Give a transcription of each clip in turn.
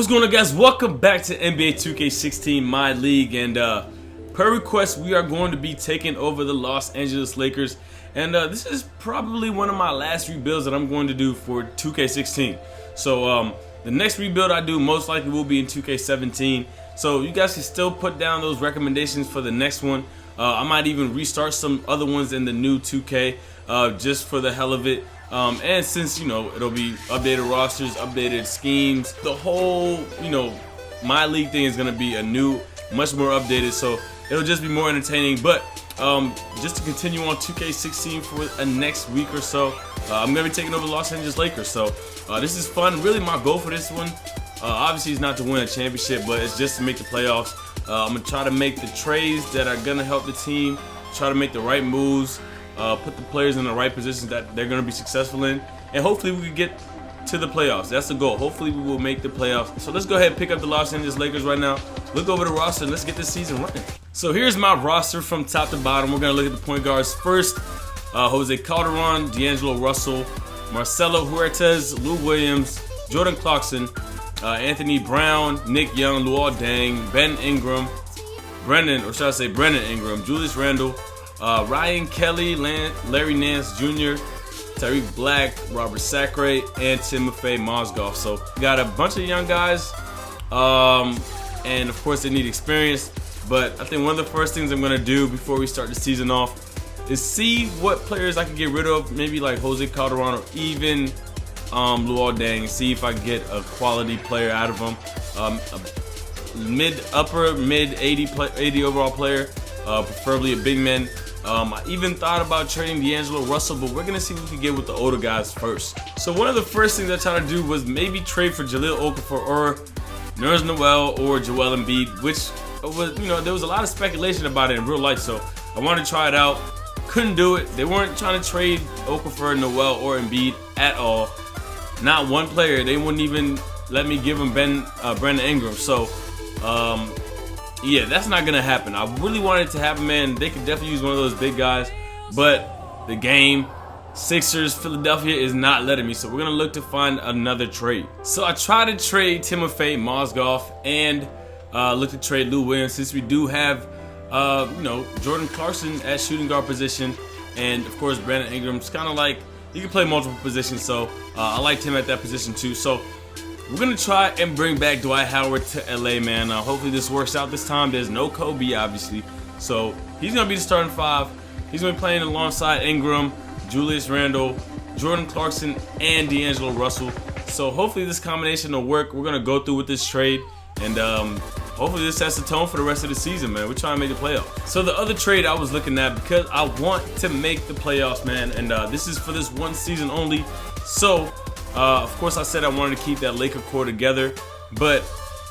What's going on, guys? Welcome back to NBA 2K16 MyLeague, and per request we are going to be taking over the Los Angeles Lakers, and this is probably one of my last rebuilds that I'm going to do for 2K16. So the next rebuild I do most likely will be in 2K17, so you guys can still put down those recommendations for the next one. I might even restart some other ones in the new 2K just for the hell of it. And since, you know, it'll be updated rosters, updated schemes, the whole, you know, my league thing is going to be a new, much more updated, so it'll just be more entertaining. But just to continue on 2K16 for a next week or so, I'm going to be taking over the Los Angeles Lakers. So this is fun. Really, my goal for this one, obviously, is not to win a championship, but it's just to make the playoffs. I'm going to try to make the trades that are going to help the team, try to make the right moves, put the players in the right positions that they're going to be successful in, and hopefully we can get to the playoffs. That's the goal. Hopefully we will make the playoffs. So let's go ahead and pick up the Los Angeles Lakers right now. Look over the roster and let's get this season running. So here's my roster from top to bottom. We're going to look at the point guards first. Jose Calderon, D'Angelo Russell, Marcelo Huertas, Lou Williams, Jordan Clarkson, Anthony Brown, Nick Young, Luol Deng, Ben Ingram, Brendan Ingram, Julius Randle, Ryan Kelly, Larry Nance Jr., Tariq Black, Robert Sacre, and Timofey Mozgov. So we got a bunch of young guys, and of course they need experience. But I think one of the first things I'm going to do before we start the season off is see what players I can get rid of, maybe like Jose Calderon or even Luol Deng, see if I can get a quality player out of them. A mid 80 overall player, preferably a big man. I even thought about trading D'Angelo Russell, but we're going to see what we can get with the older guys first. So one of the first things I tried to do was maybe trade for Jahlil Okafor or Nerlens Noel or Joel Embiid, which was, you know, there was a lot of speculation about it in real life, so I wanted to try it out. Couldn't do it. They weren't trying to trade Okafor, Noel, or Embiid at all. Not one player. They wouldn't even let me give them Brandon Ingram. So yeah, that's not gonna happen. I really wanted it to happen, man. They could definitely use one of those big guys, but the game, Sixers, Philadelphia is not letting me. So we're gonna look to find another trade. So I tried to trade Timofey Mozgov and look to trade Lou Williams, since we do have you know, Jordan Clarkson at shooting guard position, and of course Brandon Ingram's kind of like, he can play multiple positions. So I liked him at that position too. So we're going to try and bring back Dwight Howard to LA, man. Hopefully this works out this time. There's no Kobe, obviously. So he's going to be the starting five. He's going to be playing alongside Ingram, Julius Randle, Jordan Clarkson, and D'Angelo Russell. So hopefully this combination will work. We're going to go through with this trade, and hopefully this sets the tone for the rest of the season, man. We're trying to make the playoffs. So the other trade I was looking at, because I want to make the playoffs, man, and this is for this one season only. So of course, I said I wanted to keep that Laker core together, but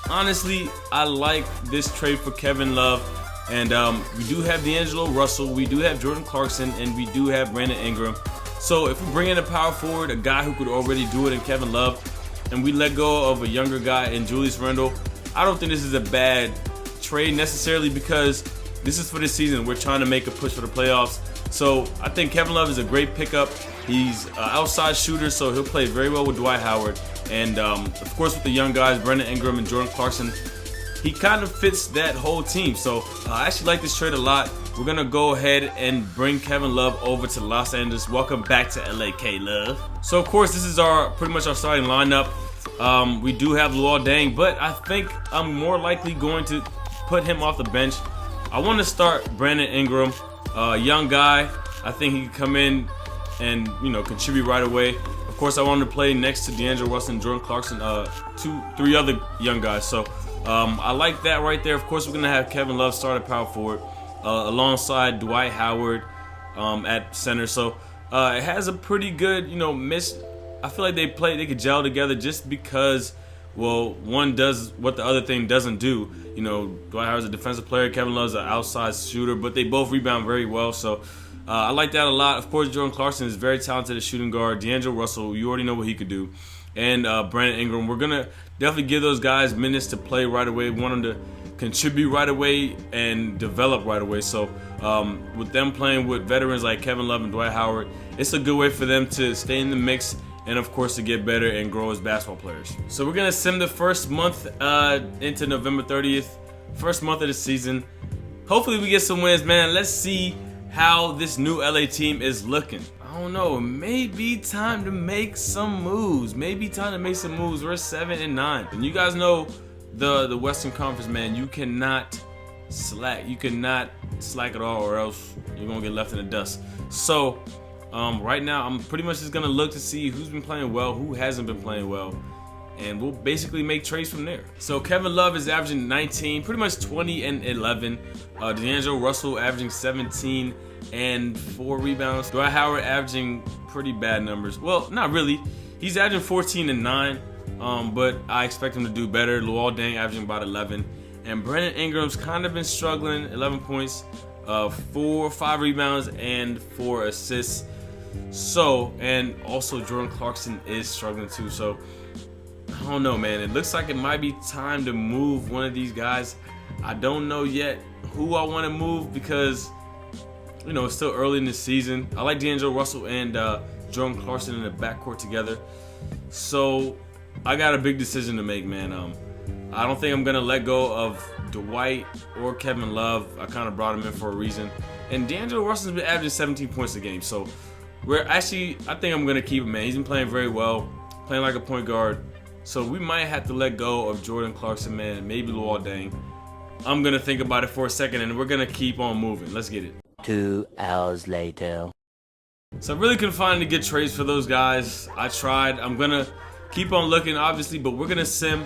honestly, I like this trade for Kevin Love, and we do have D'Angelo Russell, we do have Jordan Clarkson, and we do have Brandon Ingram. So if we bring in a power forward, a guy who could already do it in Kevin Love, and we let go of a younger guy in Julius Randle, I don't think this is a bad trade necessarily, because this is for this season. We're trying to make a push for the playoffs. So I think Kevin Love is a great pickup. He's an outside shooter, so he'll play very well with Dwight Howard. And of course with the young guys, Brandon Ingram and Jordan Clarkson, he kind of fits that whole team. So I actually like this trade a lot. We're going to go ahead and bring Kevin Love over to Los Angeles. Welcome back to LA, K-Love. So of course this is pretty much our starting lineup. We do have Luol Deng, but I think I'm more likely going to put him off the bench. I want to start Brandon Ingram, young guy. I think he can come in and, you know, contribute right away. Of course, I wanted to play next to D'Angelo Russell and Jordan Clarkson, 3 other young guys. So I like that right there. Of course, we're gonna have Kevin Love start at power forward alongside Dwight Howard at center. So it has a pretty good, you know, I feel like they could gel together, just because, well, one does what the other thing doesn't do. You know, Dwight Howard's a defensive player, Kevin Love's an outside shooter, but they both rebound very well. So I like that a lot. Of course, Jordan Clarkson is very talented at shooting guard. D'Angelo Russell, you already know what he could do. And Brandon Ingram, we're going to definitely give those guys minutes to play right away. We want them to contribute right away and develop right away. So with them playing with veterans like Kevin Love and Dwight Howard, it's a good way for them to stay in the mix and of course to get better and grow as basketball players. So we're gonna sim the first month into November 30th, first month of the season. Hopefully we get some wins, man. Let's see how this new LA team is looking. I don't know, maybe time to make some moves. We're 7-9, and you guys know the Western Conference, man. You cannot slack. You cannot slack at all, or else you're gonna get left in the dust. So right now I'm pretty much just gonna look to see who's been playing well, who hasn't been playing well, and we'll basically make trades from there. So Kevin Love is averaging 19, pretty much 20 and 11. D'Angelo Russell averaging 17 and 4 rebounds. Dwight Howard averaging pretty bad numbers. Well, not really. He's averaging 14 and 9, but I expect him to do better. Luol Deng averaging about 11. And Brandon Ingram's kind of been struggling, 11 points, 5 rebounds, and 4 assists. So, and also Jordan Clarkson is struggling too. So, I don't know, man. It looks like it might be time to move one of these guys. I don't know yet who I want to move because, you know, it's still early in the season. I like D'Angelo Russell and Jordan Clarkson in the backcourt together. So, I got a big decision to make, man. I don't think I'm going to let go of Dwight or Kevin Love. I kind of brought him in for a reason. And D'Angelo Russell's been averaging 17 points a game. So, I think I'm going to keep him, man. He's been playing very well, playing like a point guard. So, we might have to let go of Jordan Clarkson, man, maybe Luol Deng. I'm going to think about it for a second, and we're going to keep on moving. Let's get it. 2 hours later. So, I really couldn't find any good trades for those guys. I tried. I'm going to keep on looking, obviously, but we're going to sim.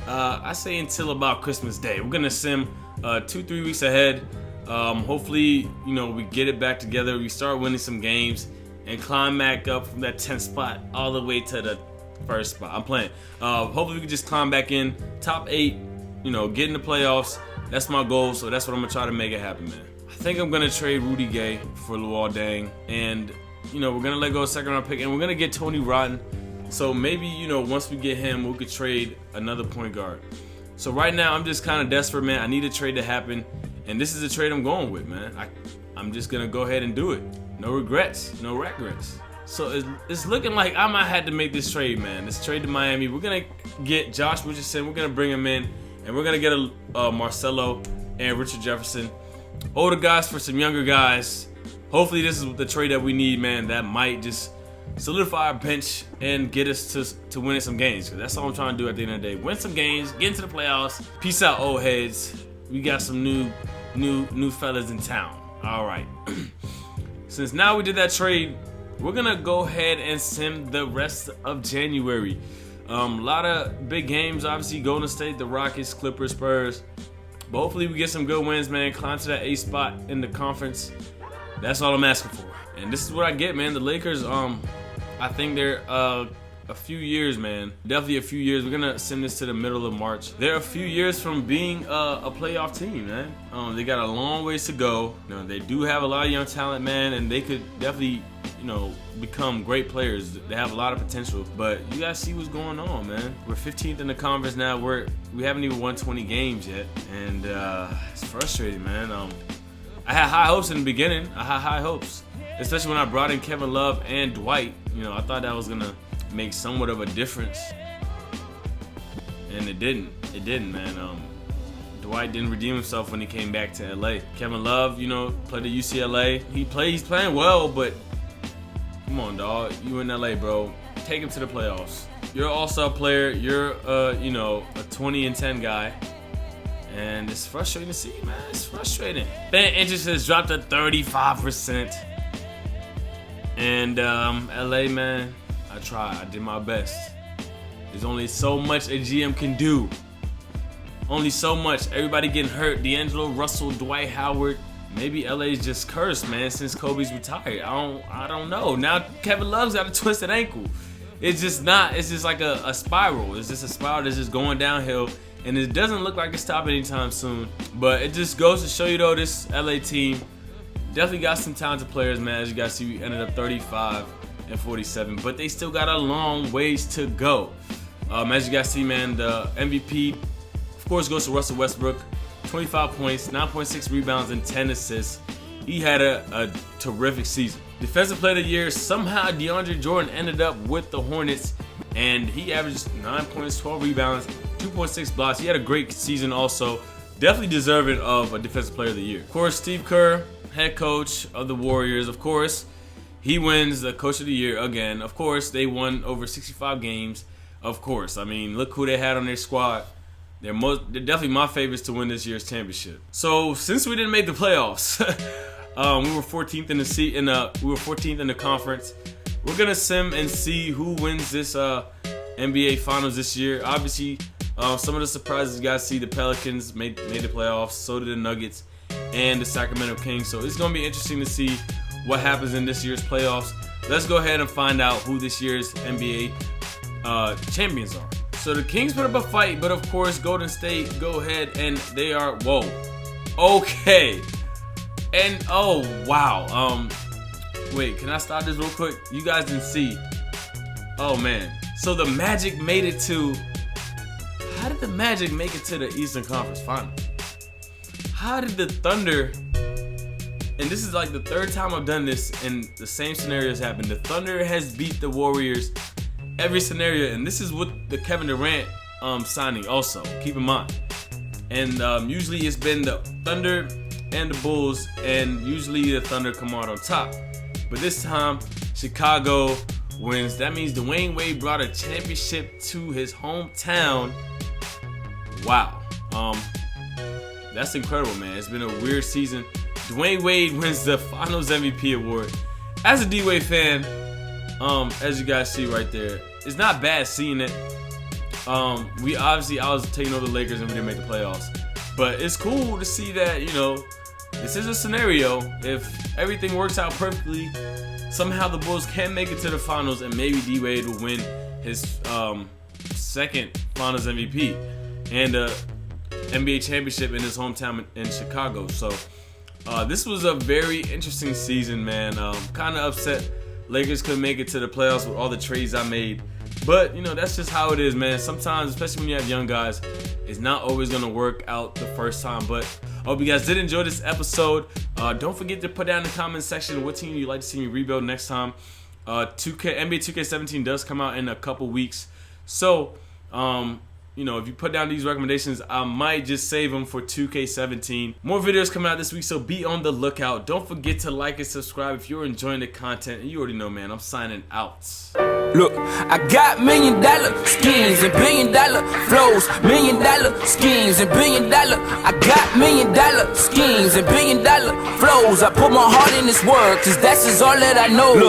I say until about Christmas Day. We're gonna sim 2-3 weeks ahead. Hopefully, you know, we get it back together. We start winning some games and climb back up from that 10th spot all the way to the first spot. I'm playing. Hopefully, we can just climb back in top 8. You know, get in the playoffs. That's my goal. So that's what I'm gonna try to make it happen, man. I think I'm gonna trade Rudy Gay for Luol Deng, and you know, we're gonna let go of 2nd round pick, and we're gonna get Tony Rotten. So maybe, you know, once we get him, we could trade another point guard. So right now, I'm just kind of desperate, man. I need a trade to happen, and this is the trade I'm going with, man. I'm just going to go ahead and do it. No regrets. No regrets. So it's looking like I might have to make this trade, man. This trade to Miami. We're going to get Josh Richardson. We're going to bring him in, and we're going to get a Marcelo and Richard Jefferson. Older guys for some younger guys. Hopefully, this is the trade that we need, man. That might just solidify our bench and get us to winning some games. That's all I'm trying to do at the end of the day. Win some games, get into the playoffs. Peace out, old heads. We got some new fellas in town. All right. Since now we did that trade, we're gonna go ahead and sim the rest of January. A lot of big games, obviously. Golden State, the Rockets, Clippers, Spurs. But hopefully we get some good wins, man. Climb to that 8th spot in the conference. That's all I'm asking for. And this is what I get, man. The Lakers, I think they're a few years, man. Definitely a few years. We're going to send this to the middle of March. They're a few years from being a playoff team, man. They got a long ways to go. You know, they do have a lot of young talent, man, and they could definitely, you know, become great players. They have a lot of potential. But you guys see what's going on, man. We're 15th in the conference now. We haven't even won 20 games yet. And it's frustrating, man. I had high hopes in the beginning. I had high hopes. Especially when I brought in Kevin Love and Dwight. You know, I thought that was going to make somewhat of a difference. And it didn't. It didn't, man. Dwight didn't redeem himself when he came back to LA. Kevin Love, you know, played at UCLA. He's playing well, but come on, dog. You in LA, bro. Take him to the playoffs. You're an all-star player. You're, you know, a 20 and 10 guy. And it's frustrating to see, man. It's frustrating. Fan interest has dropped to 35%. And LA, man, I tried. I did my best. There's only so much a GM can do. Only so much. Everybody getting hurt. D'Angelo Russell, Dwight Howard. Maybe LA's just cursed, man, since Kobe's retired. I don't know. Now Kevin Love's got a twisted ankle. It's just not. It's just like a spiral. It's just a spiral that's just going downhill. And it doesn't look like it's stopping anytime soon. But it just goes to show you, though, this LA team definitely got some talented players, man. As you guys see, we ended up 35 and 47. But they still got a long ways to go. As you guys see, man, the MVP, of course, goes to Russell Westbrook. 25 points, 9.6 rebounds, and 10 assists. he had a terrific season. Defensive Player of the Year, somehow DeAndre Jordan ended up with the Hornets, and he averaged 9 points, 12 rebounds, 2.6 blocks. He had a great season also. Definitely deserving of a Defensive Player of the Year. Of course, Steve Kerr, head coach of the Warriors, of course, he wins the Coach of the Year again. Of course, they won over 65 games. Of course, I mean, look who they had on their squad. They're definitely my favorites to win this year's championship. So since we didn't make the playoffs, we were 14th in the conference. We're gonna sim and see who wins this NBA Finals this year. Obviously, some of the surprises you guys see: the Pelicans made the playoffs, so did the Nuggets and the Sacramento Kings. So it's gonna be interesting to see what happens in this year's playoffs. Let's go ahead and find out who this year's NBA champions are. So the Kings put up a fight, but of course Golden State go ahead and they are okay. And oh wow. Wait, can I stop this real quick? You guys didn't see. Oh man. So the Magic made it to. How did the Magic make it to the Eastern Conference Finals? How did the Thunder? And this is like the third time I've done this, and the same scenario has happened. The Thunder has beat the Warriors every scenario, and this is with the Kevin Durant signing also. Keep in mind. And usually it's been the Thunder and the Bulls, and usually the Thunder come out on top. But this time, Chicago wins. That means Dwayne Wade brought a championship to his hometown. Wow. That's incredible, man. It's been a weird season. Dwayne Wade wins the Finals MVP award. As a D-Wade fan, as you guys see right there, it's not bad seeing it. I was taking over the Lakers and we didn't make the playoffs. But it's cool to see that, you know, this is a scenario. If everything works out perfectly, somehow the Bulls can make it to the finals, and maybe D-Wade will win his second Finals MVP and NBA championship in his hometown in Chicago. So this was a very interesting season, man. Kind of upset Lakers couldn't make it to the playoffs with all the trades I made. But, you know, that's just how it is, man. Sometimes, especially when you have young guys, it's not always going to work out the first time. But I hope you guys did enjoy this episode. Don't forget to put down in the comment section what team you'd like to see me rebuild next time. NBA 2K17 does come out in a couple weeks. So, you know, if you put down these recommendations, I might just save them for 2K17. More videos coming out this week, so be on the lookout. Don't forget to like and subscribe if you're enjoying the content. And you already know, man, I'm signing out. Look, I got $1 million schemes and $1 billion flows, $1 million schemes and $1 billion. I got $1 million schemes and $1 billion flows. I put my heart in this work, cause that's just all that I know. Look.